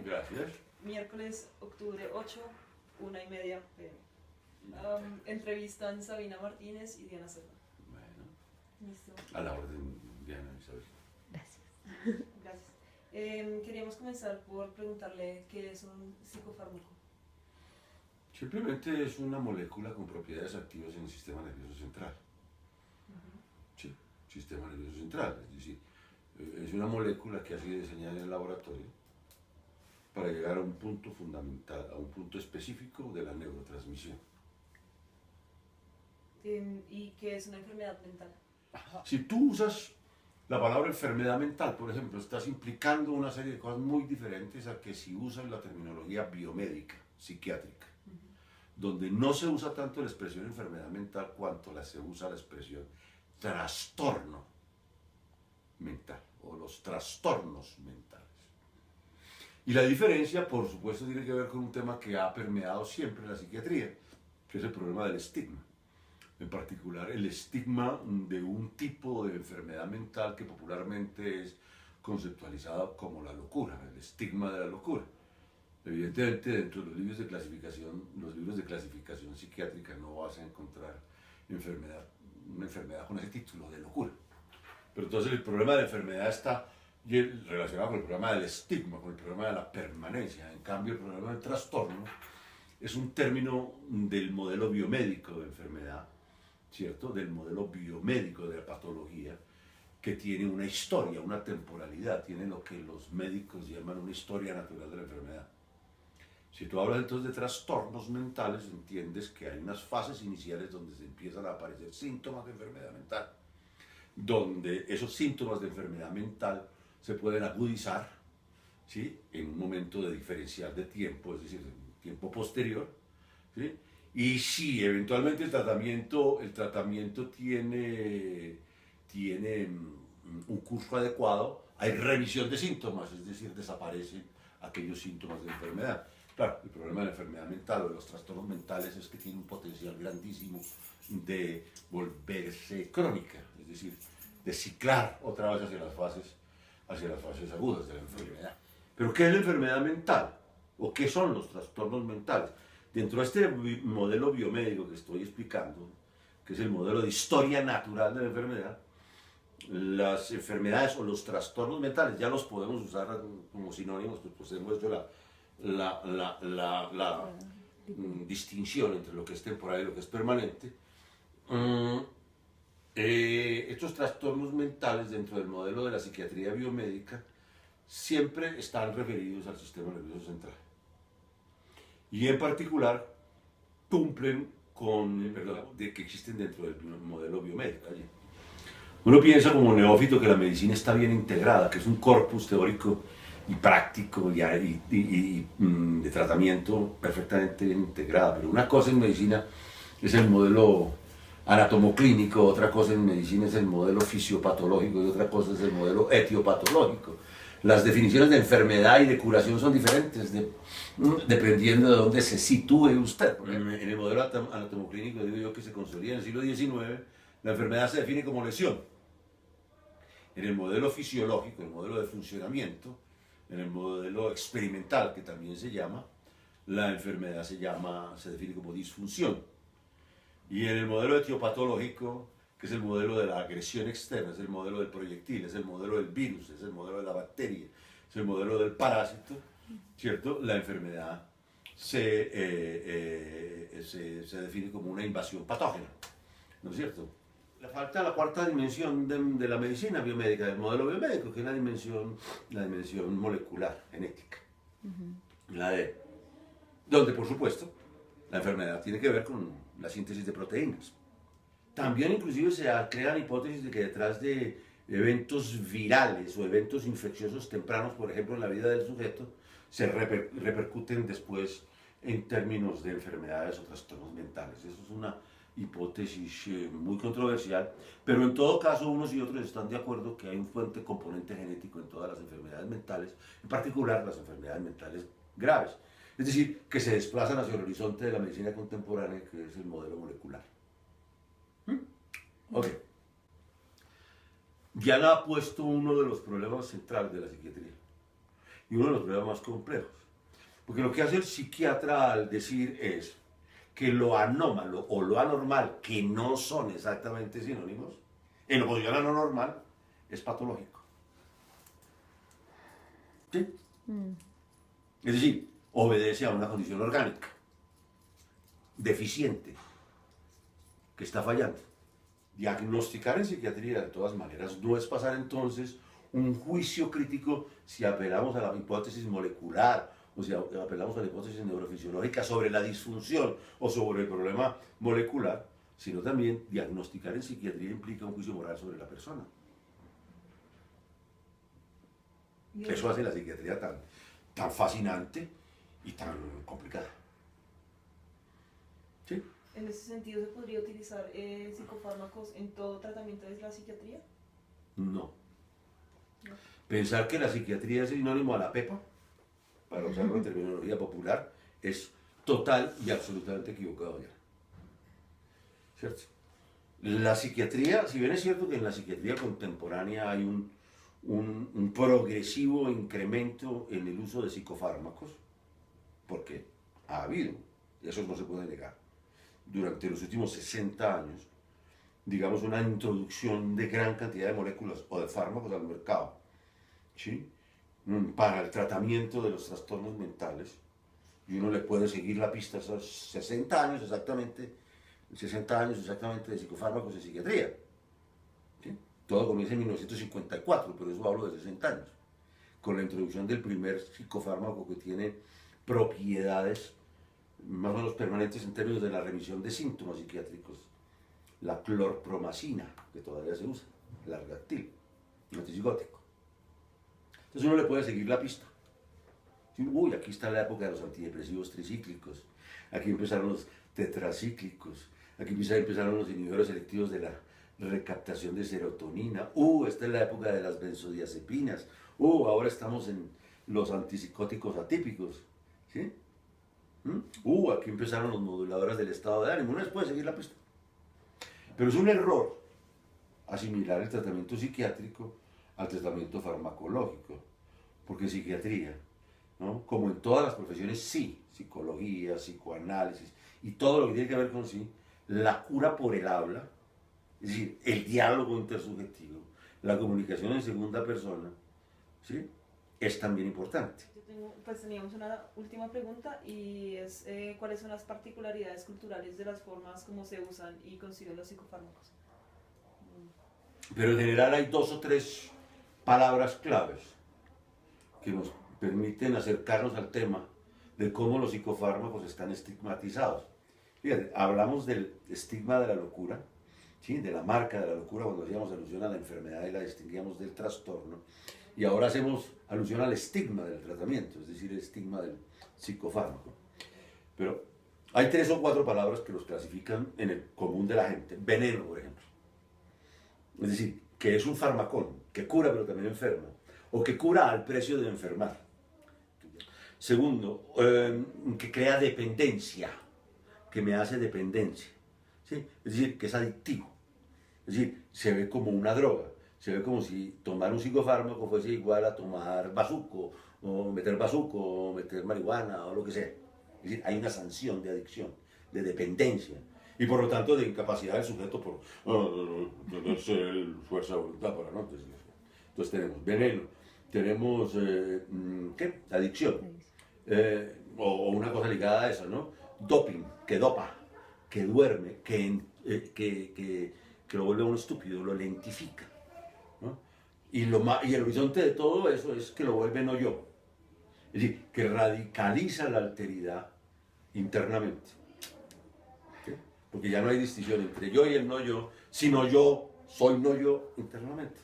Gracias. Miércoles, octubre 8, 1:30 p.m. Entrevistan Sabina Martínez y Diana Serna. Bueno. Listo. A la orden, Diana Isabel. Gracias. Gracias. Queríamos comenzar por preguntarle qué es un psicofármaco. Simplemente es una molécula con propiedades activas en el sistema nervioso central. Sí, sistema nervioso central. Es decir, es una molécula que ha sido diseñada en el laboratorio para llegar a un punto fundamental, a un punto específico de la neurotransmisión. ¿Y qué es una enfermedad mental? Si tú usas la palabra enfermedad mental, por ejemplo, estás implicando una serie de cosas muy diferentes a que si usas la terminología biomédica, psiquiátrica, donde no se usa tanto la expresión enfermedad mental cuanto se usa la expresión trastorno mental o los trastornos mentales. Y la diferencia, por supuesto, tiene que ver con un tema que ha permeado siempre la psiquiatría, que es el problema del estigma. En particular, el estigma de un tipo de enfermedad mental que popularmente es conceptualizado como la locura, el estigma de la locura. Evidentemente, dentro de los libros de clasificación psiquiátrica no vas a encontrar una enfermedad con ese título de locura. Pero entonces el problema de la enfermedad está relacionado con el problema del estigma, con el problema de la permanencia. En cambio, el problema del trastorno es un término del modelo biomédico de enfermedad, ¿cierto? Del modelo biomédico de la patología, que tiene una historia, una temporalidad, tiene lo que los médicos llaman una historia natural de la enfermedad. Si tú hablas entonces de trastornos mentales, entiendes que hay unas fases iniciales donde se empiezan a aparecer síntomas de enfermedad mental, donde esos síntomas de enfermedad mental se pueden agudizar, ¿sí? En un momento de diferencial de tiempo, es decir, en tiempo posterior, ¿sí? Y si eventualmente el tratamiento tiene un curso adecuado, hay remisión de síntomas, es decir, desaparecen aquellos síntomas de enfermedad. Claro, el problema de la enfermedad mental o de los trastornos mentales es que tiene un potencial grandísimo de volverse crónica, es decir, de ciclar otra vez hacia las fases agudas de la enfermedad. ¿Pero qué es la enfermedad mental? ¿O qué son los trastornos mentales? Dentro de este modelo biomédico que estoy explicando, que es el modelo de historia natural de la enfermedad, las enfermedades o los trastornos mentales ya los podemos usar como sinónimos, pues hemos hecho la distinción entre lo que es temporal y lo que es permanente. Estos trastornos mentales dentro del modelo de la psiquiatría biomédica siempre están referidos al sistema nervioso central. Y en particular cumplen con, de que existen dentro del modelo biomédico. Uno piensa como neófito que la medicina está bien integrada, que es un corpus teórico y práctico y de tratamiento perfectamente bien integrada, pero una cosa en medicina es el modelo anatomoclínico, otra cosa en medicina es el modelo fisiopatológico y otra cosa es el modelo etiopatológico. Las definiciones de enfermedad y de curación son diferentes dependiendo de dónde se sitúe usted. En el modelo anatomoclínico digo yo que se consolida en el siglo XIX, la enfermedad se define como lesión. En el modelo fisiológico, el modelo de funcionamiento, en el modelo experimental que también se llama, la enfermedad se define como disfunción. Y en el modelo etiopatológico, que es el modelo de la agresión externa, es el modelo del proyectil, es el modelo del virus, es el modelo de la bacteria, es el modelo del parásito, ¿cierto? La enfermedad se define como una invasión patógena, ¿no es cierto? Le falta la cuarta dimensión de la medicina biomédica, del modelo biomédico, que es la dimensión molecular, genética. Donde, por supuesto, la enfermedad tiene que ver con la síntesis de proteínas. También inclusive se crean hipótesis de que detrás de eventos virales o eventos infecciosos tempranos, por ejemplo, en la vida del sujeto, se repercuten después en términos de enfermedades o trastornos mentales. Eso es una hipótesis muy controversial, pero en todo caso unos y otros están de acuerdo que hay un fuerte componente genético en todas las enfermedades mentales, en particular las enfermedades mentales graves. Es decir, que se desplazan hacia el horizonte de la medicina contemporánea, que es el modelo molecular. Ok. Diana ha puesto uno de los problemas centrales de la psiquiatría, y uno de los problemas más complejos. Porque lo que hace el psiquiatra al decir es que lo anómalo o lo anormal, que no son exactamente sinónimos, en oposición a lo normal, es patológico. ¿Sí? Es decir, obedece a una condición orgánica, deficiente, que está fallando. Diagnosticar en psiquiatría, de todas maneras, no es pasar entonces un juicio crítico si apelamos a la hipótesis molecular o si apelamos a la hipótesis neurofisiológica sobre la disfunción o sobre el problema molecular, sino también diagnosticar en psiquiatría implica un juicio moral sobre la persona. Eso hace la psiquiatría tan fascinante y tan complicada. ¿Sí? En ese sentido, ¿se podría utilizar psicofármacos en todo tratamiento de la psiquiatría? No. Pensar que la psiquiatría es sinónimo a la pepa, para usarlo en terminología popular, es total y absolutamente equivocado ya. ¿Cierto? La psiquiatría, si bien es cierto que en la psiquiatría contemporánea hay un progresivo incremento en el uso de psicofármacos, porque ha habido, y eso no se puede negar, durante los últimos 60 años, digamos, una introducción de gran cantidad de moléculas o de fármacos al mercado, ¿sí? Para el tratamiento de los trastornos mentales, y uno le puede seguir la pista a esos 60 años exactamente de psicofármacos en psiquiatría. ¿Sí? Todo comienza en 1954, pero eso hablo de 60 años, con la introducción del primer psicofármaco que tiene propiedades más o menos permanentes en términos de la remisión de síntomas psiquiátricos, la clorpromacina, que todavía se usa, el Largatil, un antipsicótico. Entonces uno le puede seguir la pista. Uy, aquí está la época de los antidepresivos tricíclicos, aquí empezaron los tetracíclicos, aquí empezaron los inhibidores selectivos de la recaptación de serotonina, esta es la época de las benzodiazepinas, ahora estamos en los antipsicóticos atípicos, ¿sí? Aquí empezaron los moduladores del estado de ánimo, uno les puede seguir la pista. Pero es un error asimilar el tratamiento psiquiátrico al tratamiento farmacológico, porque psiquiatría, ¿no?, como en todas las profesiones, sí, psicología, psicoanálisis y todo lo que tiene que ver con sí, la cura por el habla, es decir, el diálogo intersubjetivo, la comunicación en segunda persona, ¿sí?, es también importante. Pues teníamos una última pregunta y es ¿cuáles son las particularidades culturales de las formas como se usan y consiguen los psicofármacos? Pero en general hay 2 o 3 palabras claves que nos permiten acercarnos al tema de cómo los psicofármacos están estigmatizados. Fíjate, hablamos del estigma de la locura, ¿sí?, de la marca de la locura cuando hacíamos alusión a la enfermedad y la distinguíamos del trastorno. Y ahora hacemos alusión al estigma del tratamiento, es decir, el estigma del psicofármaco. Pero hay 3 o 4 palabras que los clasifican en el común de la gente. Veneno, por ejemplo. Es decir, que es un farmacón, que cura pero también enferma, o que cura al precio de enfermar. Segundo, que crea dependencia, que me hace dependencia, ¿sí? Es decir, que es adictivo. Es decir, se ve como una droga. Se ve como si tomar un psicofármaco fuese igual a tomar bazuco, o meter marihuana, o lo que sea. Es decir, hay una sanción de adicción, de dependencia, y por lo tanto de incapacidad del sujeto por tener fuerza de voluntad para no. Entonces tenemos veneno, tenemos, ¿qué? Adicción, o una cosa ligada a eso, ¿no? Doping, que dopa, que duerme, que lo vuelve a un estúpido, lo lentifica. ¿No? Y el horizonte de todo eso es que lo vuelve no yo, es decir, que radicaliza la alteridad internamente, ¿sí? Porque ya no hay distinción entre yo y el no yo, sino yo soy no yo internamente.